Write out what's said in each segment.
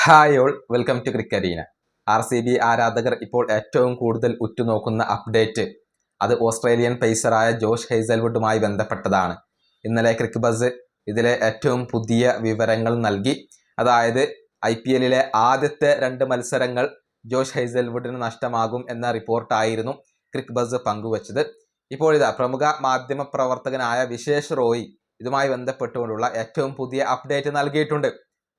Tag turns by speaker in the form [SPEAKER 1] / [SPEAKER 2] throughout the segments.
[SPEAKER 1] Hi all, welcome to ക്രിക്കറ്റീന. RCB ആരാധകർ ഇപ്പോൾ ഏറ്റവും കൂടുതൽ ഉറ്റുനോക്കുന്ന അപ്ഡേറ്റ് അത് ഓസ്ട്രേലിയൻ പേസറായ ജോഷ് ഹേസൽവുഡുമായി ബന്ധപ്പെട്ടതാണ്. ഇന്നലെ ക്രിക്ക് ബസ് ഇതിലെ ഏറ്റവും പുതിയ വിവരങ്ങൾ നൽകി. അതായത് IPLലെ ആദ്യത്തെ 2 മത്സരങ്ങൾ ജോഷ് ഹേസൽവുഡിന് നഷ്ടമാകും എന്ന റിപ്പോർട്ടായിരുന്നു ക്രിക്ക് ബസ് പങ്കുവച്ചത്. ഇപ്പോഴിതാ പ്രമുഖ മാധ്യമ പ്രവർത്തകനായ വിശേഷ് റോയി ഇതുമായി ബന്ധപ്പെട്ടുകൊണ്ടുള്ള ഏറ്റവും പുതിയ അപ്ഡേറ്റ് നൽകിയിട്ടുണ്ട്.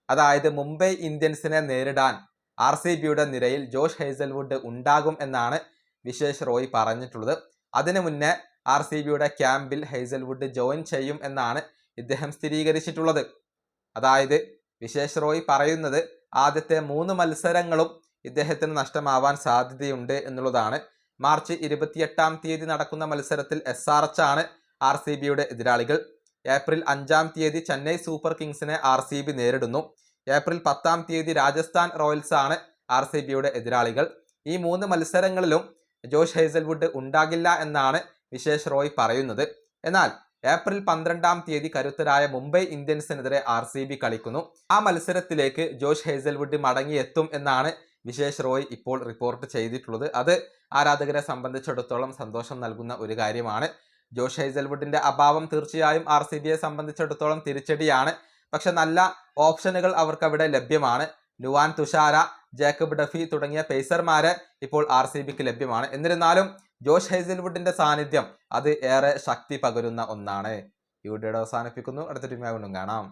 [SPEAKER 1] അതായത് മുംബൈ ഇന്ത്യൻസിനെ നേരിടാൻ RCBയുടെ നിരയിൽ ജോഷ് ഹേസൽവുഡ് ഉണ്ടാകും എന്നാണ് വിശേഷ് റോയ് പറഞ്ഞിട്ടുള്ളത്. അതിനു മുന്നേ RCBയുടെ ക്യാമ്പിൽ ഹേസൽവുഡ് ജോയിൻ ചെയ്യും എന്നാണ് ഇദ്ദേഹം സ്ഥിരീകരിച്ചിട്ടുള്ളത്. അതായത് വിശേഷ് റോയ് പറയുന്നത് ആദ്യത്തെ 3 മത്സരങ്ങളും ഇദ്ദേഹത്തിന് നഷ്ടമാവാൻ സാധ്യതയുണ്ട് എന്നുള്ളതാണ്. മാർച്ച് 28-ാം തീയതി നടക്കുന്ന മത്സരത്തിൽ SRH ആണ് RCBയുടെ എതിരാളികൾ. ഏപ്രിൽ 5-ാം തീയതി ചെന്നൈ സൂപ്പർ കിങ്സിനെ RCB നേരിടുന്നു. ഏപ്രിൽ 10-ാം തീയതി രാജസ്ഥാൻ റോയൽസ് ആണ് RCBയുടെ എതിരാളികൾ. ഈ 3 മത്സരങ്ങളിലും ജോഷ് ഹേസൽവുഡ് ഉണ്ടാകില്ല എന്നാണ് വിശേഷ് റോയ് പറയുന്നത്. എന്നാൽ ഏപ്രിൽ 12-ാം തീയതി കരുത്തരായ മുംബൈ ഇന്ത്യൻസിനെതിരെ RCB കളിക്കുന്നു. ആ മത്സരത്തിലേക്ക് ജോഷ് ഹേസൽവുഡ് മടങ്ങിയെത്തും എന്നാണ് വിശേഷ് റോയ് ഇപ്പോൾ റിപ്പോർട്ട് ചെയ്തിട്ടുള്ളത്. അത് ആരാധകരെ സംബന്ധിച്ചിടത്തോളം സന്തോഷം നൽകുന്ന ഒരു കാര്യമാണ്. ജോഷ് ഹേസൽവുഡിന്റെ അഭാവം തീർച്ചയായും RCBയെ സംബന്ധിച്ചിടത്തോളം തിരിച്ചടിയാണ്. പക്ഷെ നല്ല ഓപ്ഷനുകൾ അവർക്ക് അവിടെ ലഭ്യമാണ്. നുവാൻ തുഷാര, ജേക്കബ് ഡഫി തുടങ്ങിയ പേസർമാരെ ഇപ്പോൾ RCBക്ക് ലഭ്യമാണ്. എന്നിരുന്നാലും ജോഷ് ഹേസൽവുഡിന്റെ സാന്നിധ്യം അത് ഏറെ ശക്തി പകരുന്ന ഒന്നാണ്. ഈ വീഡിയോ അവസാനിപ്പിക്കുന്നു. അടുത്ത ടീമായി വീണ്ടും കാണാം.